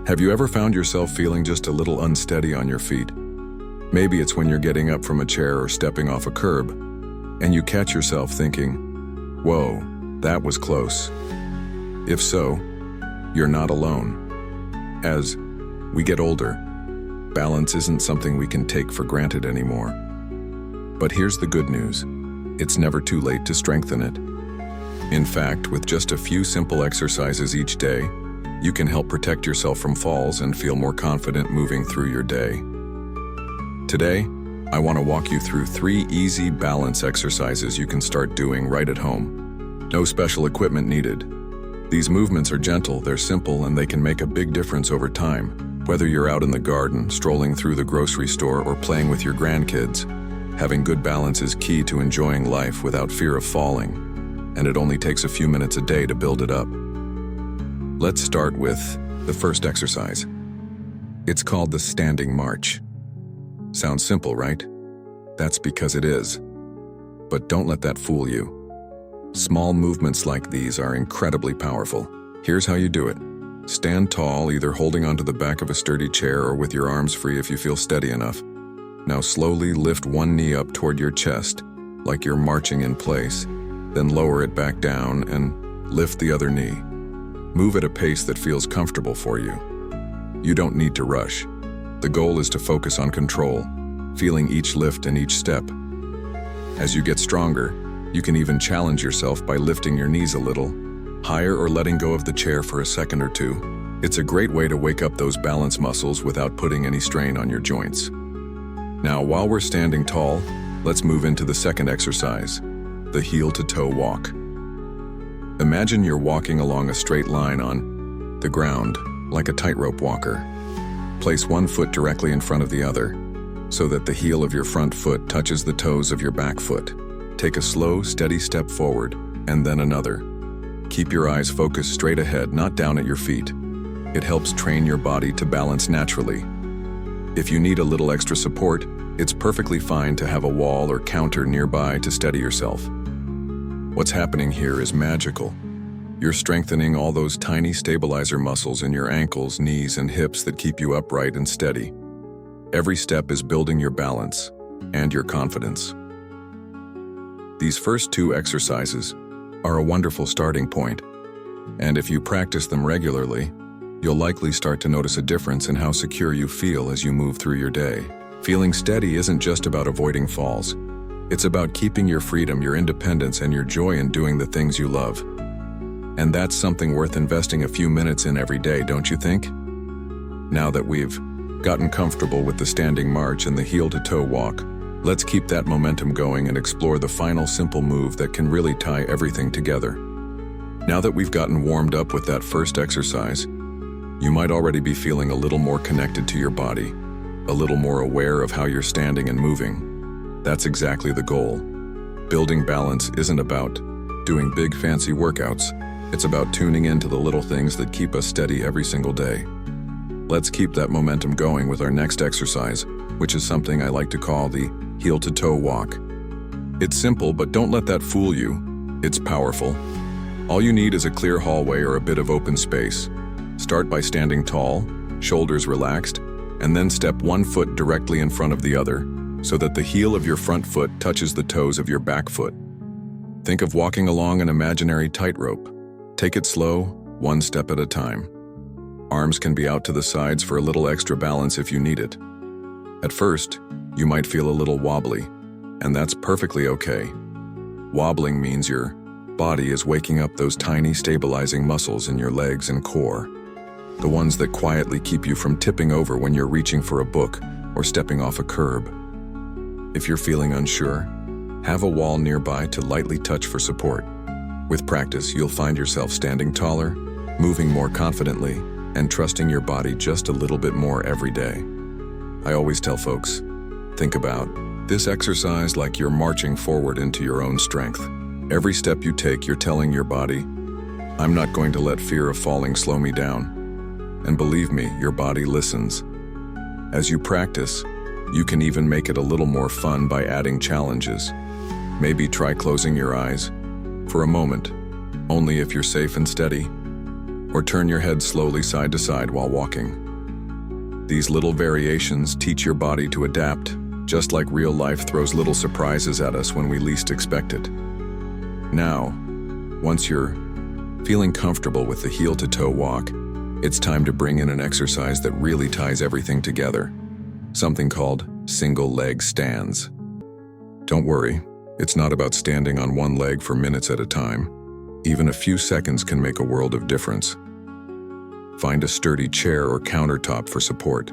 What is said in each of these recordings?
Have you ever found yourself feeling just a little unsteady on your feet? Maybe it's when you're getting up from a chair or stepping off a curb, and you catch yourself thinking, "Whoa, that was close." If so, you're not alone. As we get older, balance isn't something we can take for granted anymore. But here's the good news. It's never too late to strengthen it. In fact, with just a few simple exercises each day, you can help protect yourself from falls and feel more confident moving through your day. Today, I want to walk you through 3 easy balance exercises you can start doing right at home. No special equipment needed. These movements are gentle, they're simple, and they can make a big difference over time. Whether you're out in the garden, strolling through the grocery store, or playing with your grandkids, having good balance is key to enjoying life without fear of falling, and it only takes a few minutes a day to build it up. Let's start with the first exercise. It's called the standing march. Sounds simple, right? That's because it is. But don't let that fool you. Small movements like these are incredibly powerful. Here's how you do it. Stand tall, either holding onto the back of a sturdy chair or with your arms free if you feel steady enough. Now slowly lift one knee up toward your chest, like you're marching in place. Then lower it back down and lift the other knee. Move at a pace that feels comfortable for you. You don't need to rush. The goal is to focus on control, feeling each lift and each step. As you get stronger, you can even challenge yourself by lifting your knees a little, higher, or letting go of the chair for a second or two. It's a great way to wake up those balance muscles without putting any strain on your joints. Now, while we're standing tall, let's move into the second exercise, the heel-to-toe walk. Imagine you're walking along a straight line on the ground, like a tightrope walker. Place one foot directly in front of the other, so that the heel of your front foot touches the toes of your back foot. Take a slow, steady step forward, and then another. Keep your eyes focused straight ahead, not down at your feet. It helps train your body to balance naturally. If you need a little extra support, it's perfectly fine to have a wall or counter nearby to steady yourself. What's happening here is magical. You're strengthening all those tiny stabilizer muscles in your ankles, knees, and hips that keep you upright and steady. Every step is building your balance and your confidence. These first 2 exercises are a wonderful starting point, and if you practice them regularly, you'll likely start to notice a difference in how secure you feel as you move through your day. Feeling steady isn't just about avoiding falls. It's about keeping your freedom, your independence, and your joy in doing the things you love. And that's something worth investing a few minutes in every day, don't you think? Now that we've gotten comfortable with the standing march and the heel-to-toe walk, let's keep that momentum going and explore the final simple move that can really tie everything together. Now that we've gotten warmed up with that first exercise, you might already be feeling a little more connected to your body, a little more aware of how you're standing and moving. That's exactly the goal. Building balance isn't about doing big fancy workouts. It's about tuning into the little things that keep us steady every single day. Let's keep that momentum going with our next exercise, which is something I like to call the heel-to-toe walk. It's simple, but don't let that fool you. It's powerful. All you need is a clear hallway or a bit of open space. Start by standing tall, shoulders relaxed, and then step one foot directly in front of the other, so that the heel of your front foot touches the toes of your back foot. Think of walking along an imaginary tightrope. Take it slow, one step at a time. Arms can be out to the sides for a little extra balance if you need it. At first, you might feel a little wobbly, and that's perfectly okay. Wobbling means your body is waking up those tiny stabilizing muscles in your legs and core, the ones that quietly keep you from tipping over when you're reaching for a book or stepping off a curb. If you're feeling unsure, have a wall nearby to lightly touch for support. With practice, you'll find yourself standing taller, moving more confidently, and trusting your body just a little bit more every day. I always tell folks, think about this exercise like you're marching forward into your own strength. Every step you take, you're telling your body, I'm not going to let fear of falling slow me down. And believe me, your body listens. As you practice, you can even make it a little more fun by adding challenges. Maybe try closing your eyes for a moment, only if you're safe and steady. or turn your head slowly side to side while walking. These little variations teach your body to adapt, just like real life throws little surprises at us when we least expect it. Now, once you're feeling comfortable with the heel-to-toe walk, it's time to bring in an exercise that really ties everything together, something called single leg stands. Don't worry, it's not about standing on one leg for minutes at a time. Even a few seconds can make a world of difference. Find a sturdy chair or countertop for support.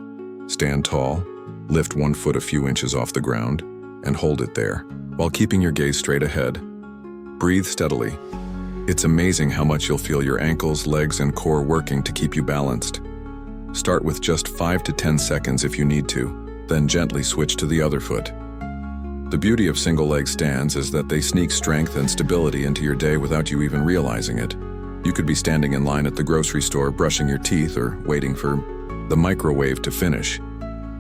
Stand tall, lift one foot a few inches off the ground, and hold it there, while keeping your gaze straight ahead. Breathe steadily. It's amazing how much you'll feel your ankles, legs, and core working to keep you balanced. Start with just 5 to 10 seconds if you need to, then gently switch to the other foot. The beauty of single leg stands is that they sneak strength and stability into your day without you even realizing it. You could be standing in line at the grocery store, brushing your teeth, or waiting for the microwave to finish.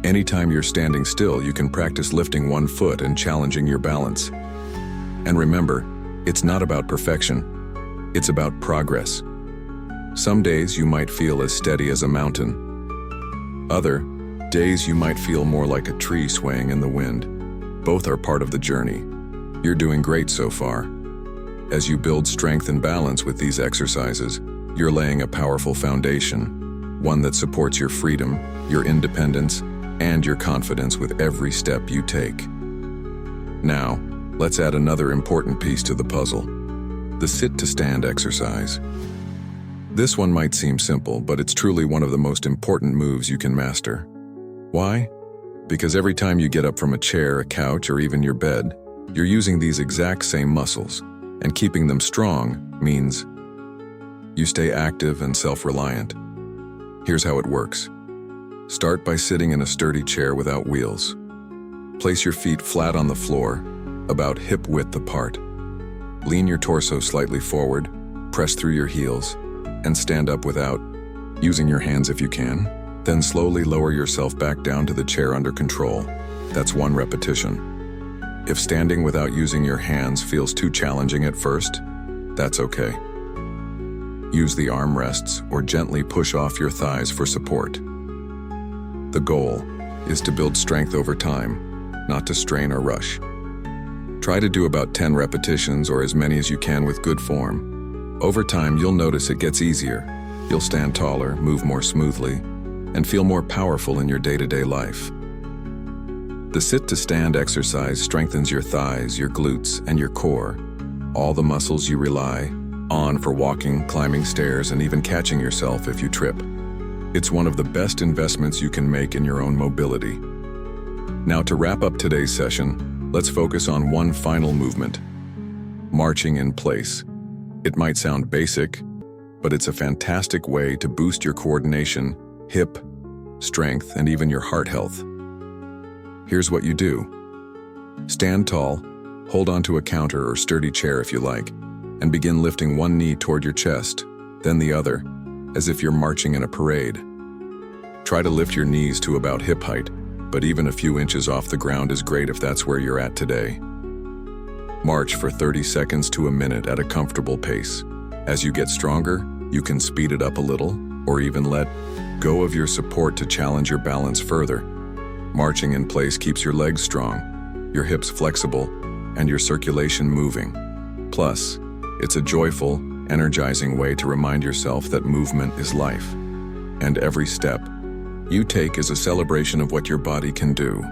Anytime you're standing still, you can practice lifting one foot and challenging your balance. And remember, it's not about perfection. It's about progress. Some days you might feel as steady as a mountain. Other days you might feel more like a tree swaying in the wind. Both are part of the journey. You're doing great so far. As you build strength and balance with these exercises, you're laying a powerful foundation, one that supports your freedom, your independence, and your confidence with every step you take. Now, let's add another important piece to the puzzle: the sit-to-stand exercise. This one might seem simple, but it's truly one of the most important moves you can master. Why? Because every time you get up from a chair, a couch, or even your bed, you're using these exact same muscles, and keeping them strong means you stay active and self-reliant. Here's how it works. Start by sitting in a sturdy chair without wheels. Place your feet flat on the floor, about hip width apart. Lean your torso slightly forward, press through your heels, and stand up without using your hands if you can. Then slowly lower yourself back down to the chair under control. That's one repetition. If standing without using your hands feels too challenging at first, that's okay. Use the armrests or gently push off your thighs for support. The goal is to build strength over time, not to strain or rush. Try to do about 10 repetitions or as many as you can with good form. Over time, you'll notice it gets easier. You'll stand taller, move more smoothly, and feel more powerful in your day-to-day life. The sit-to-stand exercise strengthens your thighs, your glutes, and your core, all the muscles you rely on for walking, climbing stairs, and even catching yourself if you trip. It's one of the best investments you can make in your own mobility. Now, to wrap up today's session, let's focus on one final movement: marching in place. It might sound basic, but it's a fantastic way to boost your coordination, hip strength, and even your heart health. Here's what you do. Stand tall, hold onto a counter or sturdy chair if you like, and begin lifting one knee toward your chest, then the other, as if you're marching in a parade. Try to lift your knees to about hip height, but even a few inches off the ground is great if that's where you're at today. March for 30 seconds to a minute at a comfortable pace. As you get stronger, you can speed it up a little, or even let go of your support to challenge your balance further. Marching in place keeps your legs strong, your hips flexible, and your circulation moving. Plus, it's a joyful, energizing way to remind yourself that movement is life, and every step you take is a celebration of what your body can do.